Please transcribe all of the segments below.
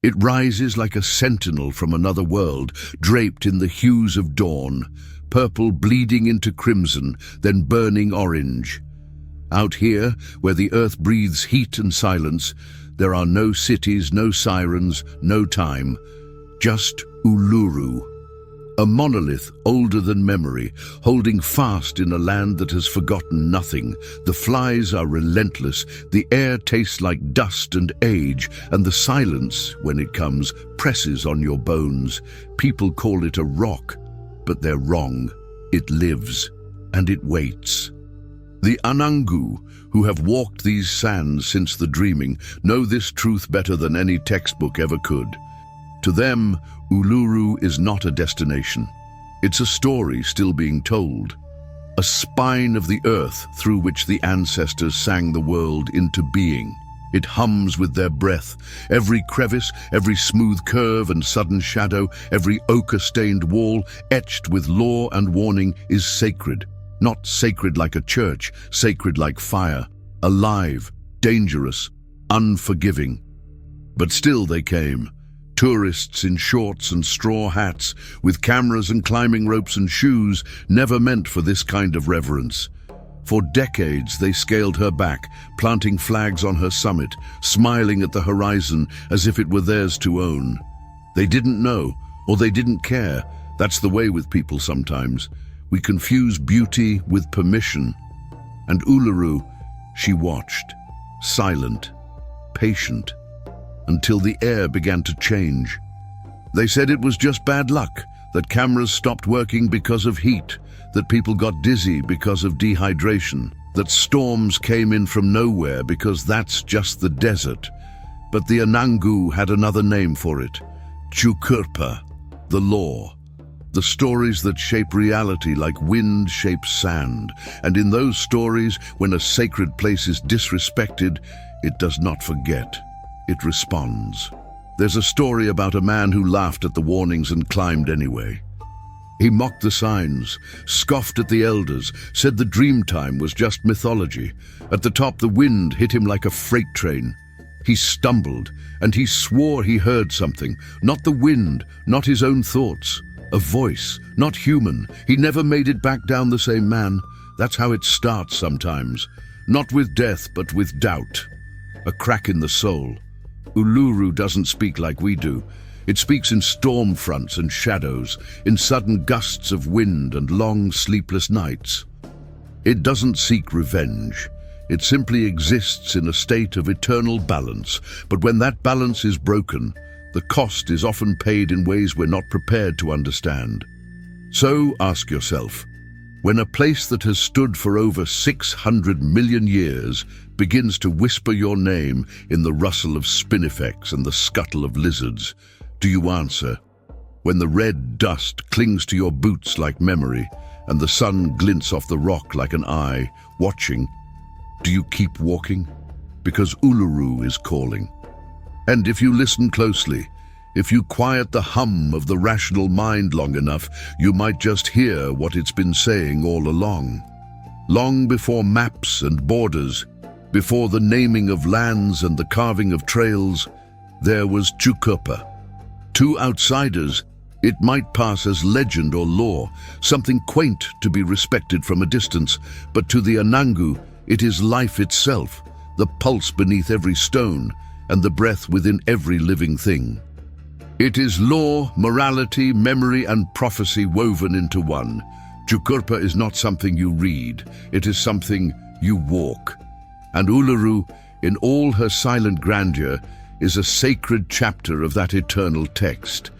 It rises like a sentinel from another world, draped in the hues of dawn, purple bleeding into crimson, then burning orange. Out here, where the earth breathes heat and silence, there are no cities, no sirens, no time, just Uluru. A monolith older than memory, holding fast in a land that has forgotten nothing. The flies are relentless, the air tastes like dust and age, and the silence, when it comes, presses on your bones. People call it a rock, but they're wrong. It lives, and it waits. The Anangu, who have walked these sands since the dreaming, know this truth better than any textbook ever could. To them, Uluru is not a destination. It's a story still being told. A spine of the earth through which the ancestors sang the world into being. It hums with their breath. Every crevice, every smooth curve and sudden shadow, every ochre-stained wall, etched with law and warning, is sacred. Not sacred like a church, sacred like fire. Alive, dangerous, unforgiving. But still they came. Tourists in shorts and straw hats, with cameras and climbing ropes and shoes, never meant for this kind of reverence. For decades they scaled her back, planting flags on her summit, smiling at the horizon as if it were theirs to own. They didn't know, or they didn't care. That's the way with people sometimes. We confuse beauty with permission. And Uluru, she watched, silent, patient, until the air began to change. They said it was just bad luck, that cameras stopped working because of heat, that people got dizzy because of dehydration, that storms came in from nowhere because that's just the desert. But the Anangu had another name for it, Tjukurpa, the law. The stories that shape reality like wind shapes sand, and in those stories, when a sacred place is disrespected, it does not forget. It responds. There's a story about a man who laughed at the warnings and climbed anyway. He mocked the signs, scoffed at the elders, said the dream time was just mythology. At the top, the wind hit him like a freight train. He stumbled, and he swore he heard something. Not the wind, not his own thoughts. A voice, not human. He never made it back down the same man. That's how it starts sometimes. Not with death, but with doubt. A crack in the soul. Uluru doesn't speak like we do. It speaks in storm fronts and shadows, in sudden gusts of wind and long sleepless nights. It doesn't seek revenge. It simply exists in a state of eternal balance. But when that balance is broken, the cost is often paid in ways we're not prepared to understand. So ask yourself, when a place that has stood for over 600 million years begins to whisper your name in the rustle of spinifex and the scuttle of lizards, do you answer? When the red dust clings to your boots like memory and the sun glints off the rock like an eye, watching, do you keep walking? Because Uluru is calling. And if you listen closely, if you quiet the hum of the rational mind long enough, you might just hear what it's been saying all along. Long before maps and borders, before the naming of lands and the carving of trails, there was Tjukurpa. To outsiders, it might pass as legend or lore, something quaint to be respected from a distance, but to the Anangu, it is life itself, the pulse beneath every stone, and the breath within every living thing. It is law, morality, memory, and prophecy woven into one. Tjukurpa is not something you read, it is something you walk. And Uluru, in all her silent grandeur, is a sacred chapter of that eternal text.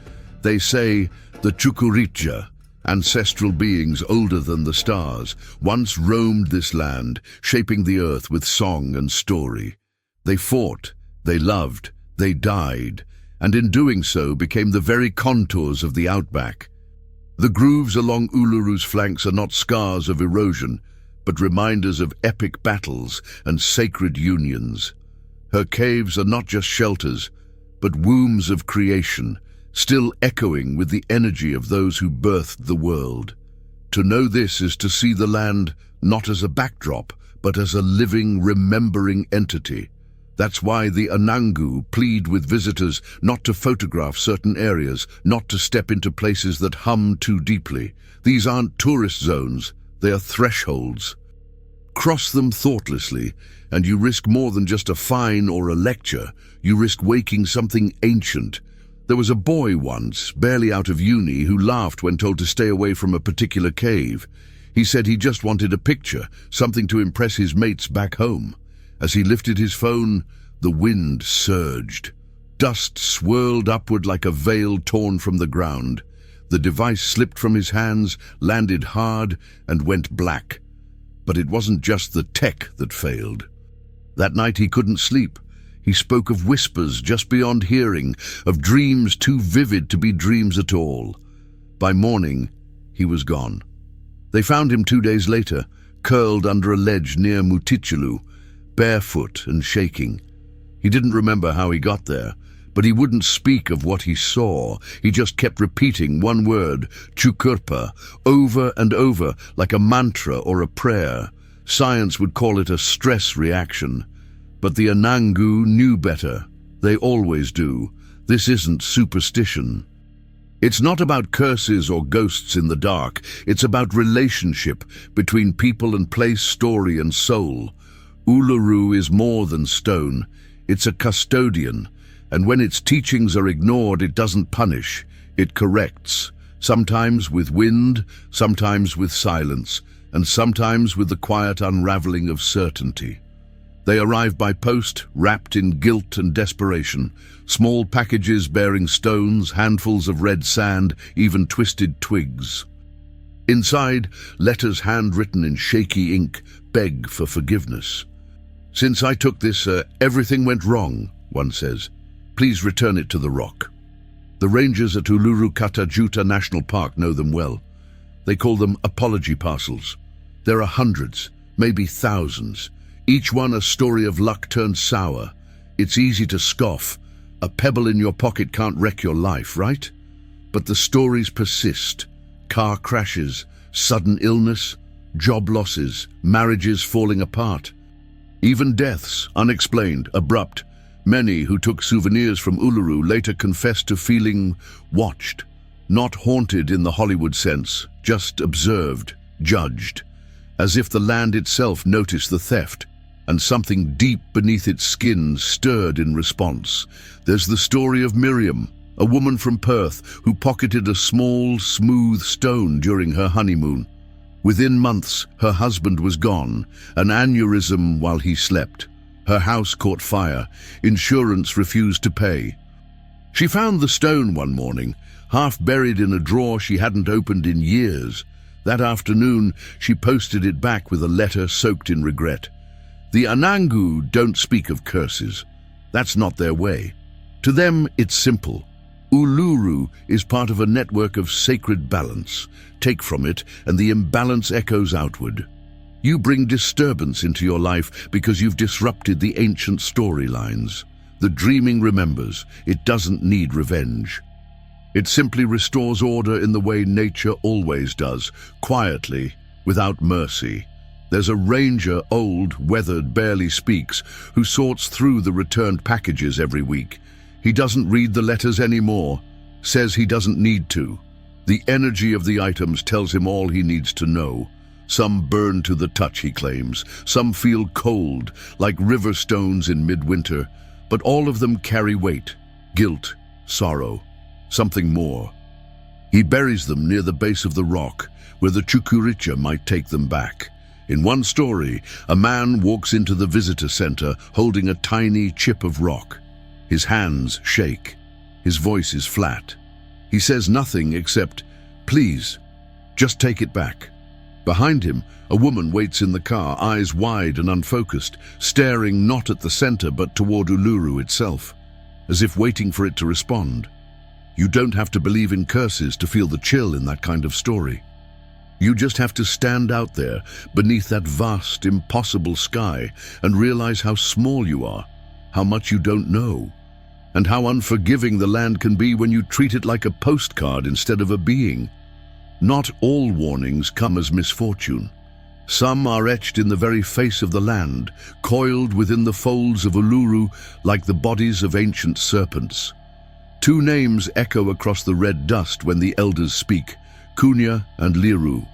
They say the Tjukurpa, ancestral beings older than the stars, once roamed this land, shaping the earth with song and story. They fought, they loved, they died, and in doing so became the very contours of the Outback. The grooves along Uluru's flanks are not scars of erosion, but reminders of epic battles and sacred unions. Her caves are not just shelters, but wombs of creation, still echoing with the energy of those who birthed the world. To know this is to see the land not as a backdrop, but as a living, remembering entity. That's why the Anangu plead with visitors not to photograph certain areas, not to step into places that hum too deeply. These aren't tourist zones, they are thresholds. Cross them thoughtlessly, and you risk more than just a fine or a lecture. You risk waking something ancient. There was a boy once, barely out of uni, who laughed when told to stay away from a particular cave. He said he just wanted a picture, something to impress his mates back home. As he lifted his phone, the wind surged. Dust swirled upward like a veil torn from the ground. The device slipped from his hands, landed hard, and went black. But it wasn't just the tech that failed. That night he couldn't sleep. He spoke of whispers just beyond hearing, of dreams too vivid to be dreams at all. By morning, he was gone. They found him 2 days later, curled under a ledge near Mutitjulu, barefoot and shaking. He didn't remember how he got there, but he wouldn't speak of what he saw. He just kept repeating one word, Tjukurpa, over and over, like a mantra or a prayer. Science would call it a stress reaction. But the Anangu knew better. They always do. This isn't superstition. It's not about curses or ghosts in the dark. It's about relationship between people and place, story and soul. Uluru is more than stone. It's a custodian. And when its teachings are ignored, it doesn't punish. It corrects. Sometimes with wind, sometimes with silence, and sometimes with the quiet unraveling of certainty. They arrive by post, wrapped in guilt and desperation. Small packages bearing stones, handfuls of red sand, even twisted twigs. Inside, letters handwritten in shaky ink beg for forgiveness. "Since I took this, everything went wrong," one says. "Please return it to the rock." The rangers at Uluru Kata National Park know them well. They call them apology parcels. There are hundreds, maybe thousands. Each one a story of luck turned sour. It's easy to scoff. A pebble in your pocket can't wreck your life, right? But the stories persist. Car crashes, sudden illness, job losses, marriages falling apart. Even deaths, unexplained, abrupt. Many who took souvenirs from Uluru later confessed to feeling watched. Not haunted in the Hollywood sense, just observed, judged. As if the land itself noticed the theft, and something deep beneath its skin stirred in response. There's the story of Miriam, a woman from Perth who pocketed a small, smooth stone during her honeymoon. Within months, her husband was gone, an aneurysm while he slept. Her house caught fire. Insurance refused to pay. She found the stone one morning, half buried in a drawer she hadn't opened in years. That afternoon, she posted it back with a letter soaked in regret. The Anangu don't speak of curses. That's not their way. To them, it's simple. Uluru is part of a network of sacred balance. Take from it, and the imbalance echoes outward. You bring disturbance into your life because you've disrupted the ancient storylines. The dreaming remembers. It doesn't need revenge. It simply restores order in the way nature always does, quietly, without mercy. There's a ranger, old, weathered, barely speaks, who sorts through the returned packages every week. He doesn't read the letters anymore, says he doesn't need to. The energy of the items tells him all he needs to know. Some burn to the touch, he claims. Some feel cold, like river stones in midwinter. But all of them carry weight, guilt, sorrow, something more. He buries them near the base of the rock, where the Tjukurpa might take them back. In one story, a man walks into the visitor center holding a tiny chip of rock. His hands shake. His voice is flat. He says nothing except, "Please, just take it back." Behind him, a woman waits in the car, eyes wide and unfocused, staring not at the center but toward Uluru itself, as if waiting for it to respond. You don't have to believe in curses to feel the chill in that kind of story. You just have to stand out there beneath that vast, impossible sky and realize how small you are, how much you don't know, and how unforgiving the land can be when you treat it like a postcard instead of a being. Not all warnings come as misfortune. Some are etched in the very face of the land, coiled within the folds of Uluru like the bodies of ancient serpents. Two names echo across the red dust when the elders speak, Kunya and Liru.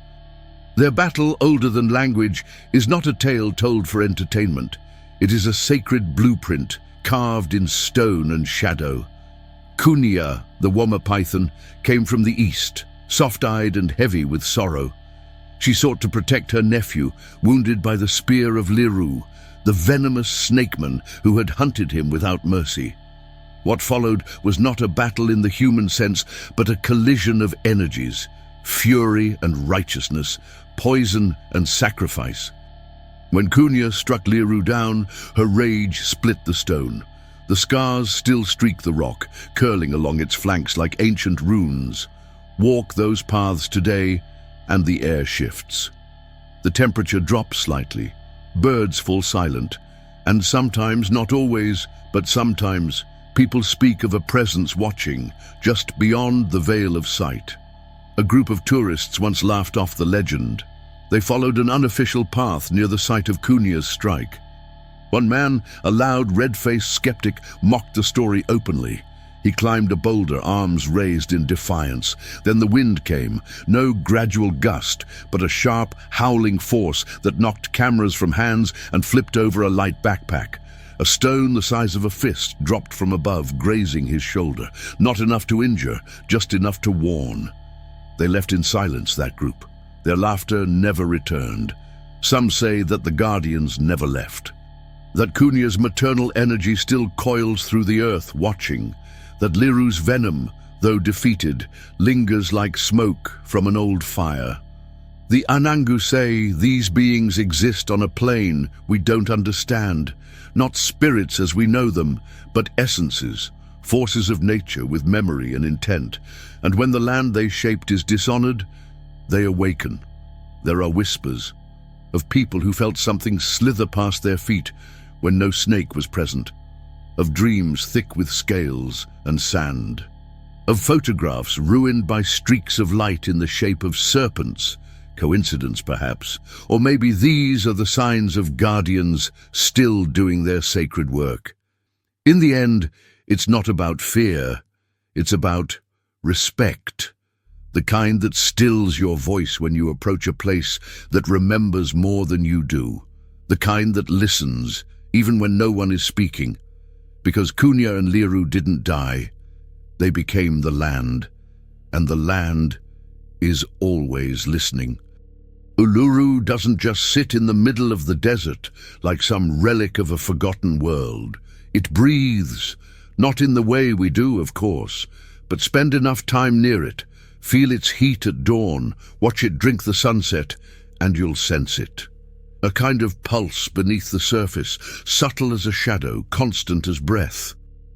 Their battle, older than language, is not a tale told for entertainment. It is a sacred blueprint, carved in stone and shadow. Kunya, the Woma python, came from the east, soft-eyed and heavy with sorrow. She sought to protect her nephew, wounded by the spear of Liru, the venomous snakeman who had hunted him without mercy. What followed was not a battle in the human sense, but a collision of energies, fury and righteousness, poison and sacrifice. When Kunya struck Liru down, her rage split the stone. The scars still streak the rock, curling along its flanks like ancient runes. Walk those paths today, and the air shifts. The temperature drops slightly, birds fall silent, and sometimes, not always, but sometimes, people speak of a presence watching, just beyond the veil of sight. A group of tourists once laughed off the legend. They followed an unofficial path near the site of Kunya's strike. One man, a loud, red-faced skeptic, mocked the story openly. He climbed a boulder, arms raised in defiance. Then the wind came, no gradual gust, but a sharp, howling force that knocked cameras from hands and flipped over a light backpack. A stone the size of a fist dropped from above, grazing his shoulder. Not enough to injure, just enough to warn. They left in silence, that group. Their laughter never returned. Some say that the guardians never left. That Kunya's maternal energy still coils through the earth, watching. That Liru's venom, though defeated, lingers like smoke from an old fire. The Anangu say these beings exist on a plane we don't understand, not spirits as we know them, but essences, forces of nature with memory and intent. And when the land they shaped is dishonored, they awaken. There are whispers of people who felt something slither past their feet when no snake was present, of dreams thick with scales and sand, of photographs ruined by streaks of light in the shape of serpents. Coincidence, perhaps, or maybe these are the signs of guardians still doing their sacred work. In the end, it's not about fear, it's about respect, the kind that stills your voice when you approach a place that remembers more than you do, the kind that listens even when no one is speaking. Because Kunya and Liru didn't die, they became the land, and the land is always listening. Uluru doesn't just sit in the middle of the desert like some relic of a forgotten world. It breathes, not in the way we do, of course, but spend enough time near it, feel its heat at dawn, watch it drink the sunset, and you'll sense it. A kind of pulse beneath the surface, subtle as a shadow, constant as breath.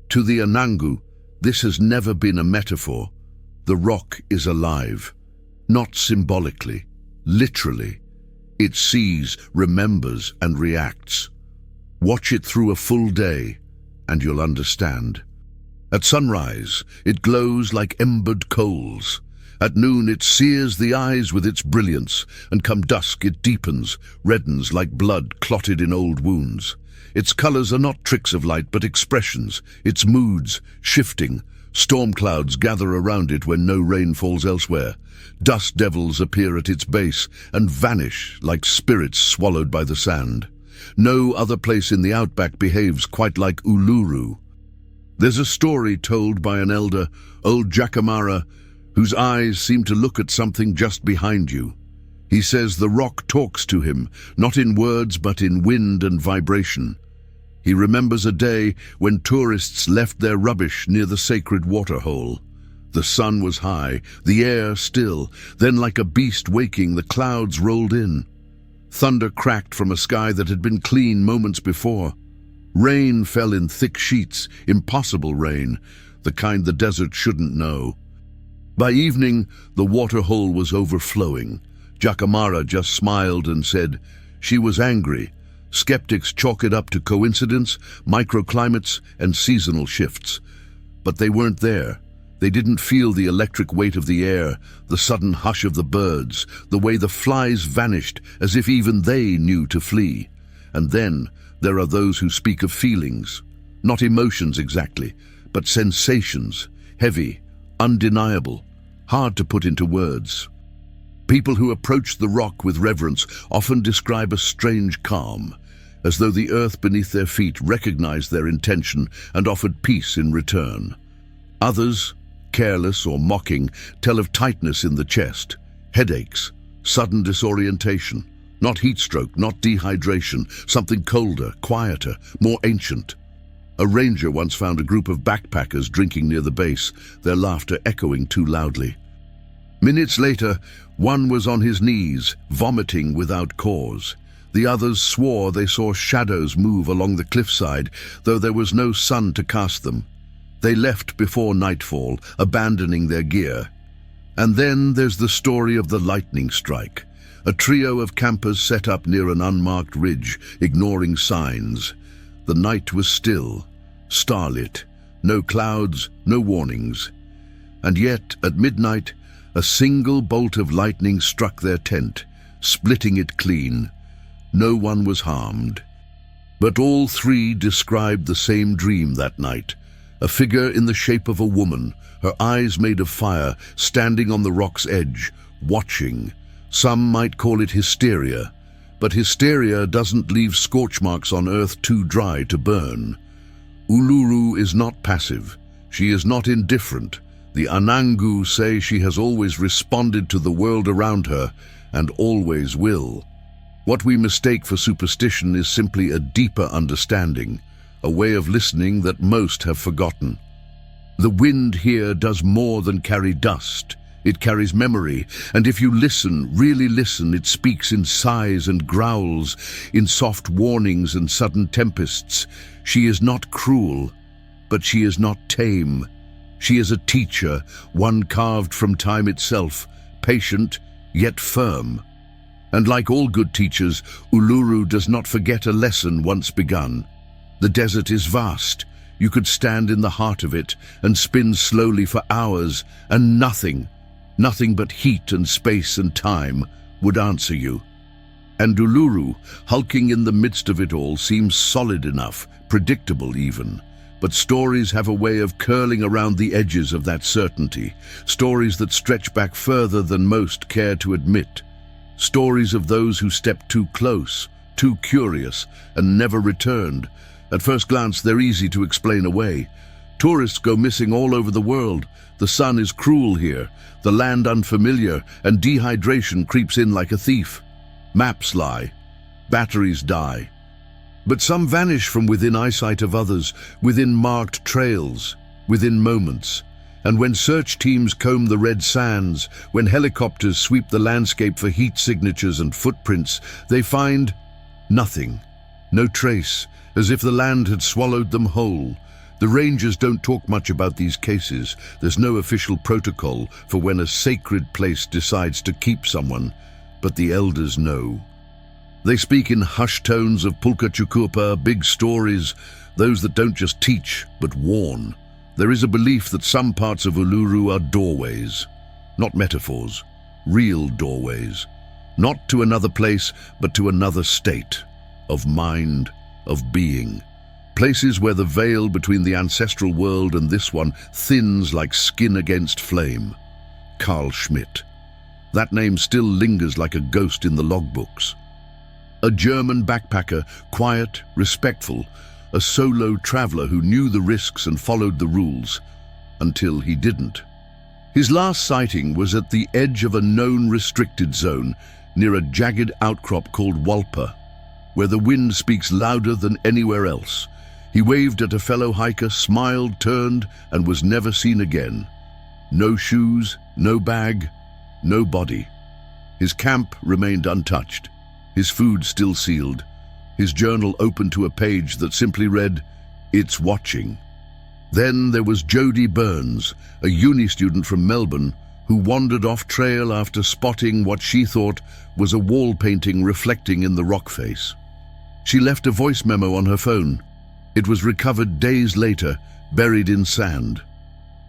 To the Anangu, this has never been a metaphor. The rock is alive, not symbolically, literally. It sees, remembers, and reacts. Watch it through a full day, and you'll understand. At sunrise, it glows like embered coals. At noon, it sears the eyes with its brilliance, and come dusk, it deepens, reddens like blood clotted in old wounds. Its colors are not tricks of light, but expressions, its moods, shifting. Storm clouds gather around it when no rain falls elsewhere. Dust devils appear at its base and vanish like spirits swallowed by the sand. No other place in the Outback behaves quite like Uluru. There's a story told by an elder, old Tjukurpa, whose eyes seem to look at something just behind you. He says the rock talks to him, not in words but in wind and vibration. He remembers a day when tourists left their rubbish near the sacred waterhole. The sun was high, the air still, then like a beast waking, the clouds rolled in. Thunder cracked from a sky that had been clean moments before. Rain fell in thick sheets, impossible rain, the kind the desert shouldn't know. By evening, the waterhole was overflowing. Tjukurpa just smiled and said she was angry. Skeptics chalk it up to coincidence, microclimates, and seasonal shifts. But they weren't there. They didn't feel the electric weight of the air, the sudden hush of the birds, the way the flies vanished as if even they knew to flee. And then there are those who speak of feelings, not emotions exactly, but sensations, heavy, undeniable, hard to put into words. People who approach the rock with reverence often describe a strange calm, as though the earth beneath their feet recognized their intention and offered peace in return. Others, careless or mocking, tell of tightness in the chest, headaches, sudden disorientation, not heat stroke, not dehydration, something colder, quieter, more ancient. A ranger once found a group of backpackers drinking near the base, their laughter echoing too loudly. Minutes later, one was on his knees, vomiting without cause. The others swore they saw shadows move along the cliffside, though there was no sun to cast them. They left before nightfall, abandoning their gear. And then there's the story of the lightning strike. A trio of campers set up near an unmarked ridge, ignoring signs. The night was still, starlit, no clouds, no warnings. And yet, at midnight, a single bolt of lightning struck their tent, splitting it clean. No one was harmed. But all three described the same dream that night. A figure in the shape of a woman, her eyes made of fire, standing on the rock's edge, watching. Some might call it hysteria, but hysteria doesn't leave scorch marks on earth too dry to burn. Uluru is not passive. She is not indifferent. The Anangu say she has always responded to the world around her, and always will. What we mistake for superstition is simply a deeper understanding, a way of listening that most have forgotten. The wind here does more than carry dust. It carries memory, and if you listen, really listen, it speaks in sighs and growls, in soft warnings and sudden tempests. She is not cruel, but she is not tame. She is a teacher, one carved from time itself, patient yet firm. And like all good teachers, Uluru does not forget a lesson once begun. The desert is vast. You could stand in the heart of it and spin slowly for hours, and nothing but heat and space and time would answer you. And Uluru, hulking in the midst of it all, seems solid enough, predictable even. But stories have a way of curling around the edges of that certainty, stories that stretch back further than most care to admit. Stories of those who stepped too close, too curious, and never returned. At first glance, they're easy to explain away. Tourists go missing all over the world. The sun is cruel here, the land unfamiliar, and dehydration creeps in like a thief. Maps lie. Batteries die. But some vanish from within eyesight of others, within marked trails, within moments. And when search teams comb the red sands, when helicopters sweep the landscape for heat signatures and footprints, they find nothing, no trace, as if the land had swallowed them whole. The rangers don't talk much about these cases. There's no official protocol for when a sacred place decides to keep someone, but the elders know. They speak in hushed tones of Tjukurpa, big stories, those that don't just teach, but warn. There is a belief that some parts of Uluru are doorways, not metaphors, real doorways. Not to another place, but to another state, of mind, of being. Places where the veil between the ancestral world and this one thins like skin against flame. Carl Schmidt. That name still lingers like a ghost in the logbooks. A German backpacker, quiet, respectful, a solo traveler who knew the risks and followed the rules, until he didn't. His last sighting was at the edge of a known restricted zone, near a jagged outcrop called Walpa, where the wind speaks louder than anywhere else. He waved at a fellow hiker, smiled, turned, and was never seen again. No shoes, no bag, no body. His camp remained untouched, his food still sealed, his journal open to a page that simply read, "It's watching." Then there was Jodie Burns, a uni student from Melbourne, who wandered off trail after spotting what she thought was a wall painting reflecting in the rock face. She left a voice memo on her phone. It was recovered days later, buried in sand.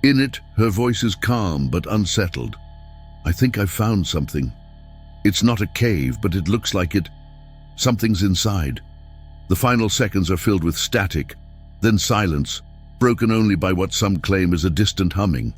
In it, her voice is calm but unsettled. "I think I've found something. It's not a cave, but it looks like it. Something's inside." The final seconds are filled with static, then silence, broken only by what some claim is a distant humming.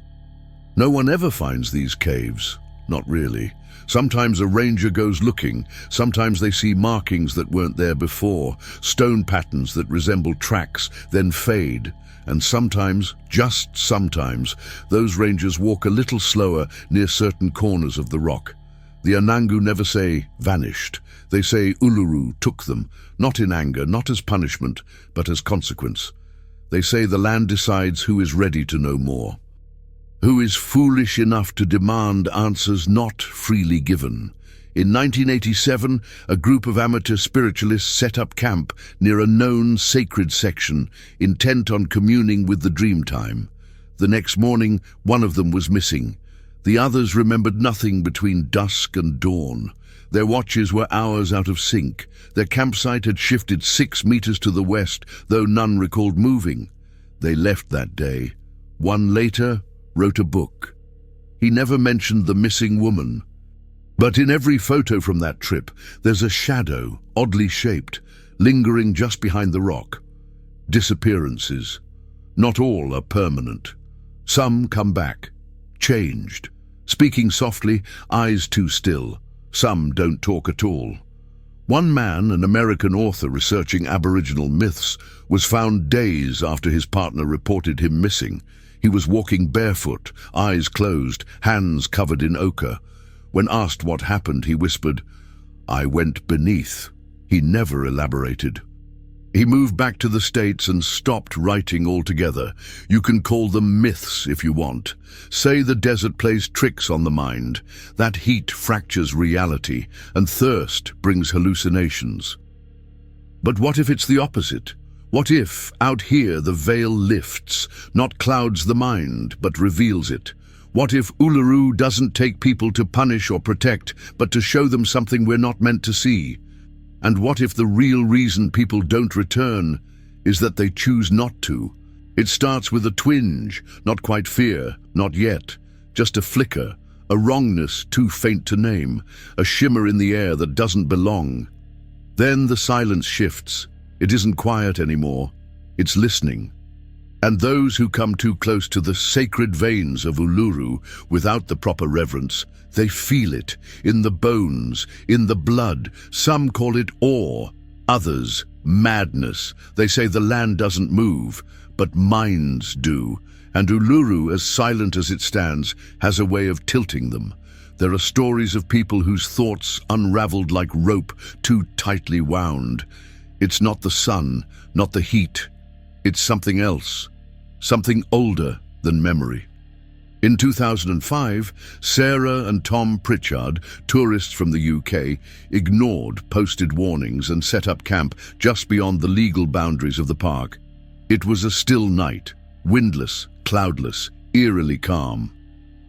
No one ever finds these caves. Not really. Sometimes a ranger goes looking. Sometimes they see markings that weren't there before, stone patterns that resemble tracks, then fade. And sometimes, just sometimes, those rangers walk a little slower near certain corners of the rock. The Anangu never say, "vanished." They say Uluru took them, not in anger, not as punishment, but as consequence. They say the land decides who is ready to know more, who is foolish enough to demand answers not freely given. In 1987, a group of amateur spiritualists set up camp near a known sacred section, intent on communing with the dreamtime. The next morning, one of them was missing. The others remembered nothing between dusk and dawn. Their watches were hours out of sync. Their campsite had shifted 6 meters to the west, though none recalled moving. They left that day. One later wrote a book. He never mentioned the missing woman. But in every photo from that trip, there's a shadow, oddly shaped, lingering just behind the rock. Disappearances. Not all are permanent. Some come back, changed, speaking softly, eyes too still. Some don't talk at all. One man, an American author researching Aboriginal myths, was found days after his partner reported him missing. He was walking barefoot, eyes closed, hands covered in ochre. When asked what happened, he whispered, "I went beneath." He never elaborated. He moved back to the States and stopped writing altogether. You can call them myths if you want. Say the desert plays tricks on the mind. That heat fractures reality, and thirst brings hallucinations. But what if it's the opposite? What if, out here, the veil lifts, not clouds the mind, but reveals it? What if Uluru doesn't take people to punish or protect, but to show them something we're not meant to see? And what if the real reason people don't return is that they choose not to? It starts with a twinge, not quite fear, not yet, just a flicker, a wrongness too faint to name, a shimmer in the air that doesn't belong. Then the silence shifts. It isn't quiet anymore. It's listening. And those who come too close to the sacred veins of Uluru without the proper reverence, they feel it, in the bones, in the blood. Some call it awe, others madness. They say the land doesn't move, but minds do. And Uluru, as silent as it stands, has a way of tilting them. There are stories of people whose thoughts unraveled like rope too tightly wound. It's not the sun, not the heat. It's something else, something older than memory. In 2005, Sarah and Tom Pritchard, tourists from the UK, ignored posted warnings and set up camp just beyond the legal boundaries of the park. It was a still night, windless, cloudless, eerily calm.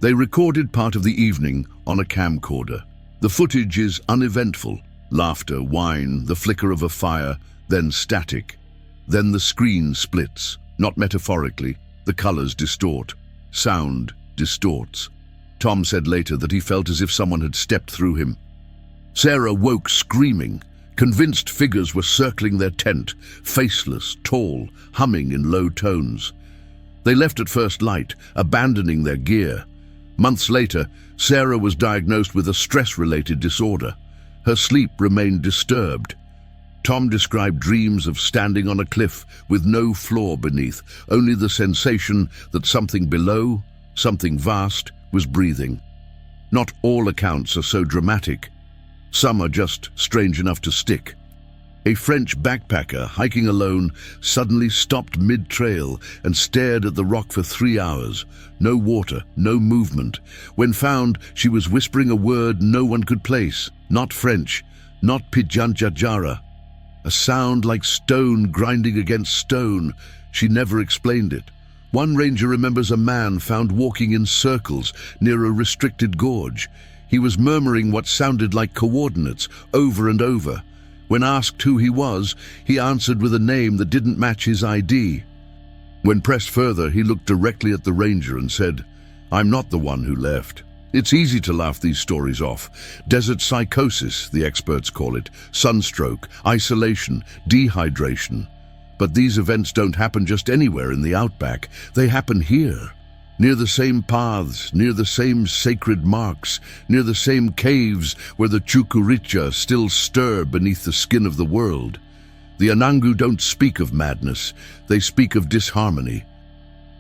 They recorded part of the evening on a camcorder. The footage is uneventful. Laughter, wine, the flicker of a fire, then static. Then the screen splits, not metaphorically. The colors distort. Sound distorts. Tom said later that he felt as if someone had stepped through him. Sarah woke screaming. Convinced figures were circling their tent, faceless, tall, humming in low tones. They left at first light, abandoning their gear. Months later, Sarah was diagnosed with a stress-related disorder. Her sleep remained disturbed. Tom described dreams of standing on a cliff with no floor beneath, only the sensation that something below, something vast, was breathing. Not all accounts are so dramatic. Some are just strange enough to stick. A French backpacker hiking alone suddenly stopped mid-trail and stared at the rock for 3 hours. No water, no movement. When found, she was whispering a word no one could place. Not French, not Pijanjajara. A sound like stone grinding against stone. She never explained it. One ranger remembers a man found walking in circles near a restricted gorge. He was murmuring what sounded like coordinates over and over. When asked who he was, he answered with a name that didn't match his ID. When pressed further, he looked directly at the ranger and said, "I'm not the one who left." It's easy to laugh these stories off. Desert psychosis, the experts call it, sunstroke, isolation, dehydration. But these events don't happen just anywhere in the Outback. They happen here, near the same paths, near the same sacred marks, near the same caves where the Tjukurpa still stir beneath the skin of the world. The Anangu don't speak of madness, they speak of disharmony.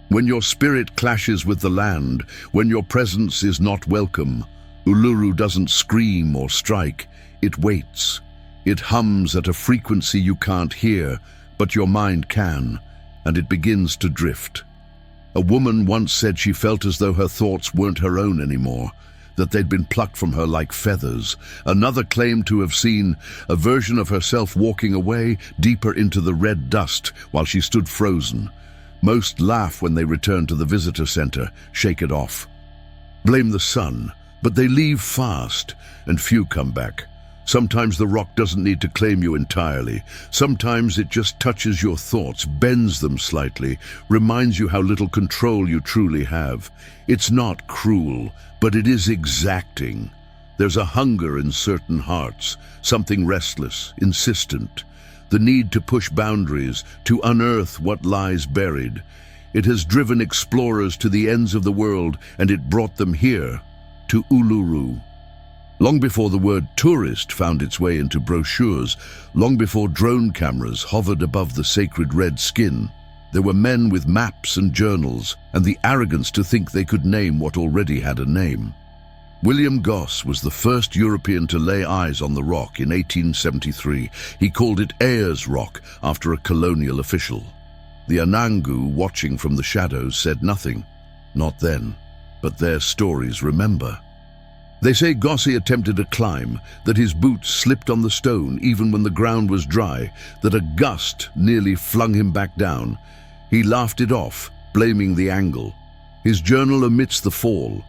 When your spirit clashes with the land, when your presence is not welcome, Uluru doesn't scream or strike, it waits. It hums at a frequency you can't hear, but your mind can, and it begins to drift. A woman once said she felt as though her thoughts weren't her own anymore, that they'd been plucked from her like feathers. Another claimed to have seen a version of herself walking away deeper into the red dust while she stood frozen. Most laugh when they return to the visitor center, shake it off. Blame the sun, but they leave fast, and few come back. Sometimes the rock doesn't need to claim you entirely. Sometimes it just touches your thoughts, bends them slightly, reminds you how little control you truly have. It's not cruel, but it is exacting. There's a hunger in certain hearts, something restless, insistent. The need to push boundaries, to unearth what lies buried. It has driven explorers to the ends of the world, and it brought them here, to Uluru. Long before the word tourist found its way into brochures, long before drone cameras hovered above the sacred red skin, there were men with maps and journals, and the arrogance to think they could name what already had a name. William Goss was the first European to lay eyes on the rock in 1873. He called it Ayers Rock after a colonial official. The Anangu, watching from the shadows, said nothing. Not then, but their stories remember. They say Gossi attempted a climb, that his boots slipped on the stone even when the ground was dry, that a gust nearly flung him back down. He laughed it off, blaming the angle. His journal omits the fall,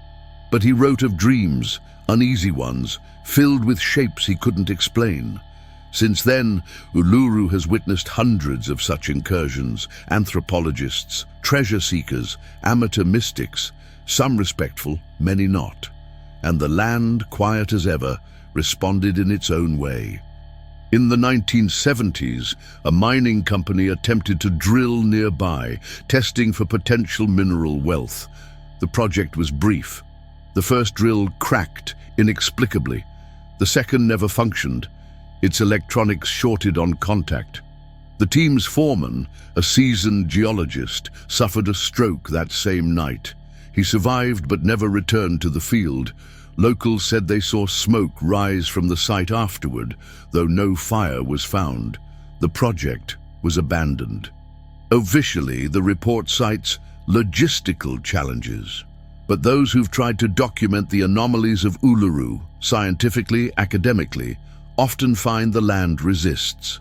but he wrote of dreams, uneasy ones, filled with shapes he couldn't explain. Since then, Uluru has witnessed hundreds of such incursions, anthropologists, treasure seekers, amateur mystics, some respectful, many not. And the land, quiet as ever, responded in its own way. In the 1970s, a mining company attempted to drill nearby, testing for potential mineral wealth. The project was brief. The first drill cracked inexplicably. The second never functioned. Its electronics shorted on contact. The team's foreman, a seasoned geologist, suffered a stroke that same night. He survived but never returned to the field. Locals said they saw smoke rise from the site afterward, though no fire was found. The project was abandoned. Officially, the report cites logistical challenges. But those who've tried to document the anomalies of Uluru, scientifically, academically, often find the land resists.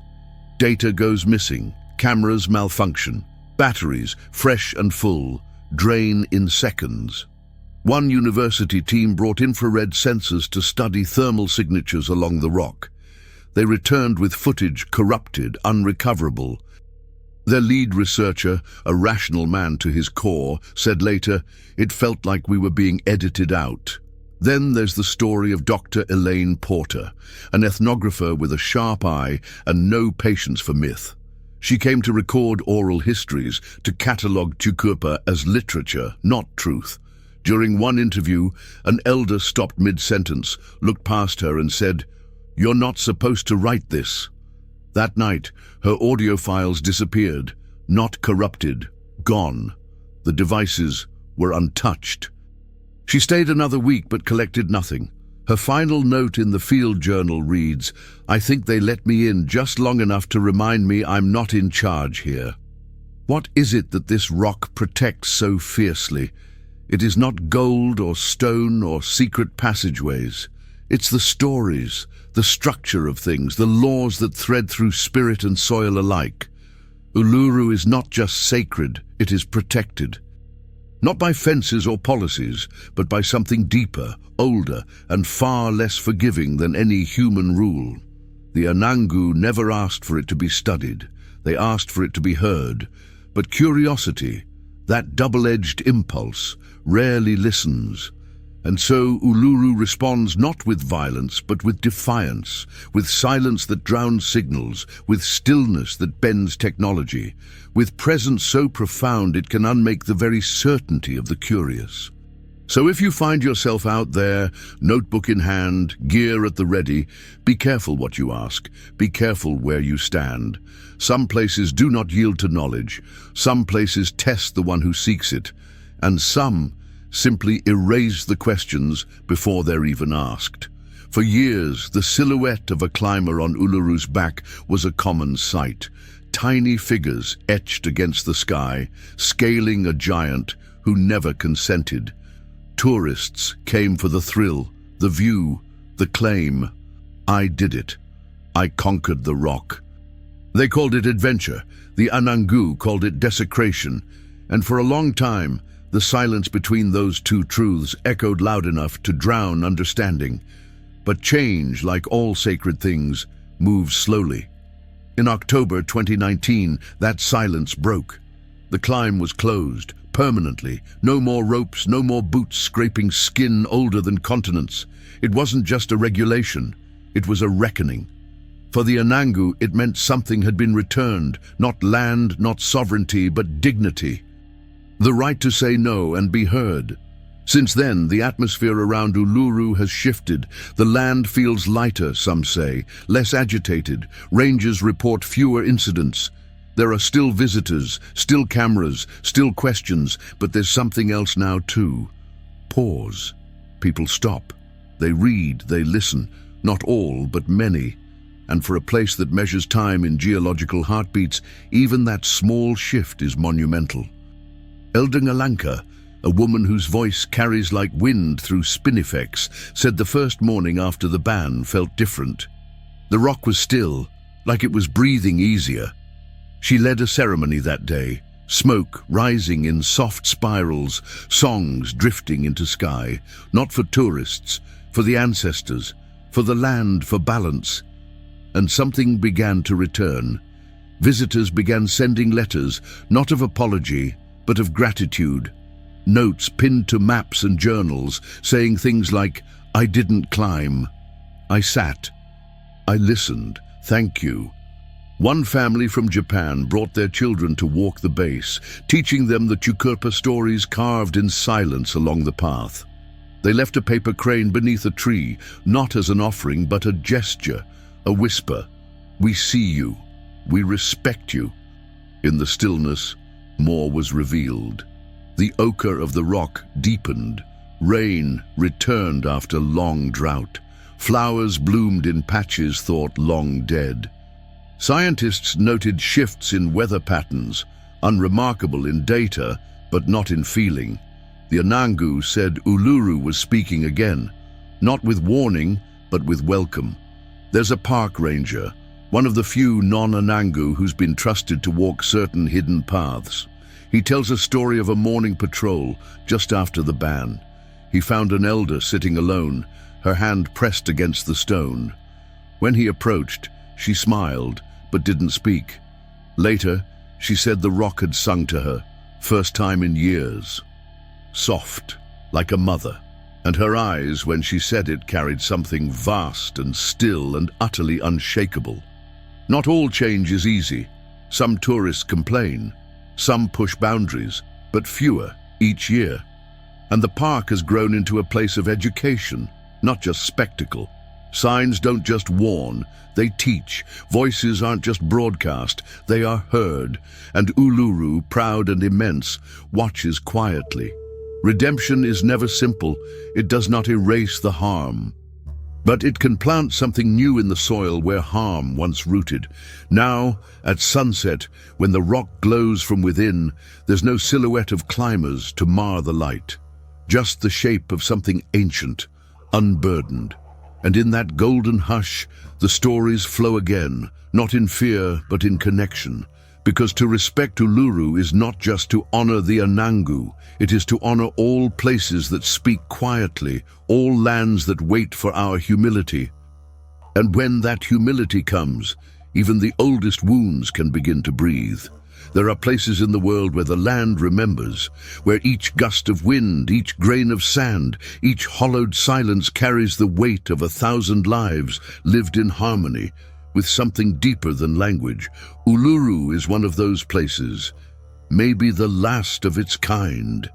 Data goes missing, cameras malfunction, batteries, fresh and full, drain in seconds. One university team brought infrared sensors to study thermal signatures along the rock. They returned with footage corrupted, unrecoverable. Their lead researcher, a rational man to his core, said later, "It felt like we were being edited out." Then there's the story of Dr. Elaine Porter, an ethnographer with a sharp eye and no patience for myth. She came to record oral histories, to catalogue Tjukurpa as literature, not truth. During one interview, an elder stopped mid-sentence, looked past her and said, "You're not supposed to write this." That night, her audio files disappeared, not corrupted, gone. The devices were untouched. She stayed another week but collected nothing. Her final note in the field journal reads, "I think they let me in just long enough to remind me I'm not in charge here." What is it that this rock protects so fiercely? It is not gold or stone or secret passageways. It's the stories, the structure of things, the laws that thread through spirit and soil alike. Uluru is not just sacred, it is protected. Not by fences or policies, but by something deeper, older, and far less forgiving than any human rule. The Anangu never asked for it to be studied. They asked for it to be heard. But curiosity, that double-edged impulse, rarely listens. And so Uluru responds not with violence, but with defiance, with silence that drowns signals, with stillness that bends technology, with presence so profound it can unmake the very certainty of the curious. So if you find yourself out there, notebook in hand, gear at the ready, be careful what you ask, be careful where you stand. Some places do not yield to knowledge, some places test the one who seeks it, and some simply erase the questions before they're even asked. For years, the silhouette of a climber on Uluru's back was a common sight. Tiny figures etched against the sky, scaling a giant who never consented. Tourists came for the thrill, the view, the claim. I did it. I conquered the rock. They called it adventure. The Anangu called it desecration. And for a long time, the silence between those two truths echoed loud enough to drown understanding. But change, like all sacred things, moves slowly. In October 2019, that silence broke. The climb was closed, permanently. No more ropes, no more boots scraping skin older than continents. It wasn't just a regulation, it was a reckoning. For the Anangu, it meant something had been returned, not land, not sovereignty, but dignity. The right to say no and be heard. Since then, the atmosphere around Uluru has shifted. The land feels lighter, some say, less agitated. Rangers report fewer incidents. There are still visitors, still cameras, still questions, but there's something else now too. Pause. People stop. They read, they listen. Not all, but many. And for a place that measures time in geological heartbeats, even that small shift is monumental. Eldangalanka, a woman whose voice carries like wind through spinifex, said the first morning after the ban felt different. The rock was still, like it was breathing easier. She led a ceremony that day, smoke rising in soft spirals, songs drifting into sky, not for tourists, for the ancestors, for the land, for balance. And something began to return. Visitors began sending letters, not of apology, but of gratitude. Notes pinned to maps and journals, saying things like, "I didn't climb. I sat. I listened. Thank you." One family from Japan brought their children to walk the base, teaching them the Tjukurpa stories carved in silence along the path. They left a paper crane beneath a tree, not as an offering, but a gesture, a whisper. "We see you. We respect you." In the stillness, more was revealed. The ochre of the rock deepened. Rain returned after long drought. Flowers bloomed in patches thought long dead. Scientists noted shifts in weather patterns, unremarkable in data, but not in feeling. The Anangu said Uluru was speaking again, not with warning, but with welcome. There's a park ranger, one of the few non-Anangu who's been trusted to walk certain hidden paths. He tells a story of a morning patrol just after the ban. He found an elder sitting alone, her hand pressed against the stone. When he approached, she smiled, but didn't speak. Later, she said the rock had sung to her, first time in years. Soft, like a mother. And her eyes, when she said it, carried something vast and still and utterly unshakable. Not all change is easy. Some tourists complain. Some push boundaries, but fewer each year. And the park has grown into a place of education, not just spectacle. Signs don't just warn, they teach. Voices aren't just broadcast, they are heard. And Uluru, proud and immense, watches quietly. Redemption is never simple. It does not erase the harm. But it can plant something new in the soil where harm once rooted. Now, at sunset, when the rock glows from within, there's no silhouette of climbers to mar the light. Just the shape of something ancient, unburdened. And in that golden hush, the stories flow again, not in fear, but in connection. Because to respect Uluru is not just to honor the Anangu, it is to honor all places that speak quietly, all lands that wait for our humility. And when that humility comes, even the oldest wounds can begin to breathe. There are places in the world where the land remembers, where each gust of wind, each grain of sand, each hollowed silence carries the weight of 1,000 lives lived in harmony with something deeper than language. Uluru is one of those places, maybe the last of its kind.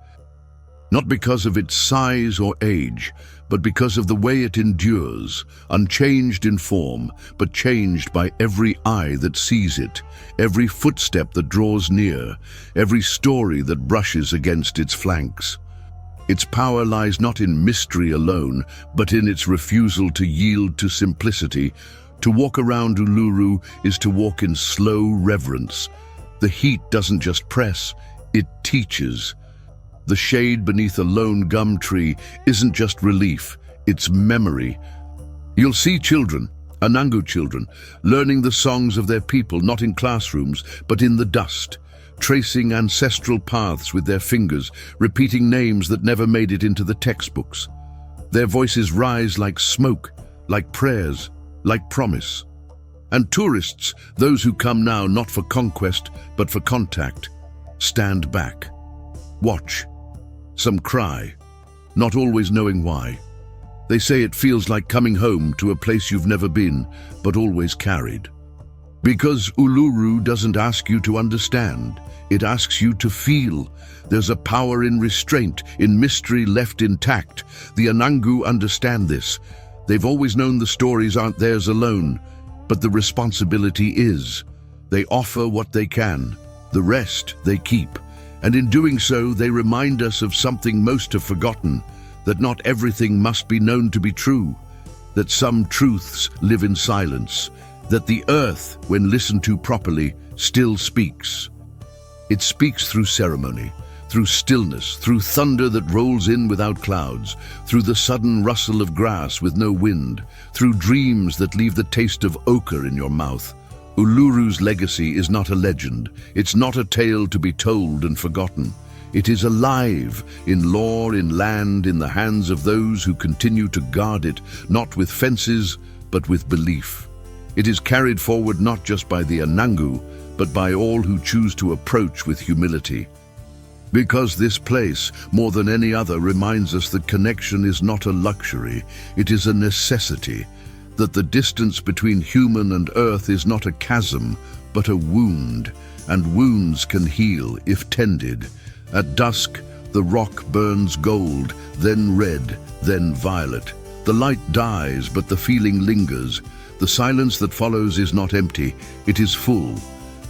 Not because of its size or age, but because of the way it endures, unchanged in form, but changed by every eye that sees it, every footstep that draws near, every story that brushes against its flanks. Its power lies not in mystery alone, but in its refusal to yield to simplicity. To walk around Uluru is to walk in slow reverence. The heat doesn't just press, it teaches. The shade beneath a lone gum tree isn't just relief, it's memory. You'll see children, Anangu children, learning the songs of their people not in classrooms, but in the dust, tracing ancestral paths with their fingers, repeating names that never made it into the textbooks. Their voices rise like smoke, like prayers, like promise. And tourists, those who come now not for conquest, but for contact, stand back. Watch. Some cry, not always knowing why. They say it feels like coming home to a place you've never been, but always carried. Because Uluru doesn't ask you to understand, it asks you to feel. There's a power in restraint, in mystery left intact. The Anangu understand this. They've always known the stories aren't theirs alone, but the responsibility is. They offer what they can, the rest they keep. And in doing so, they remind us of something most have forgotten, that not everything must be known to be true, that some truths live in silence, that the earth, when listened to properly, still speaks. It speaks through ceremony, through stillness, through thunder that rolls in without clouds, through the sudden rustle of grass with no wind, through dreams that leave the taste of ochre in your mouth. Uluru's legacy is not a legend. It's not a tale to be told and forgotten. It is alive, in lore, in land, in the hands of those who continue to guard it, not with fences, but with belief. It is carried forward not just by the Anangu, but by all who choose to approach with humility. Because this place, more than any other, reminds us that connection is not a luxury, it is a necessity. That the distance between human and earth is not a chasm, but a wound, and wounds can heal if tended. At dusk, the rock burns gold, then red, then violet. The light dies, but the feeling lingers. The silence that follows is not empty, it is full.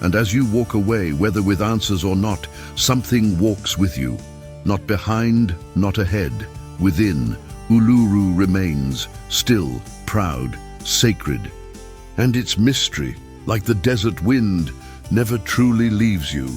And as you walk away, whether with answers or not, something walks with you. Not behind, not ahead, within. Uluru remains, still, proud, sacred. And its mystery, like the desert wind, never truly leaves you.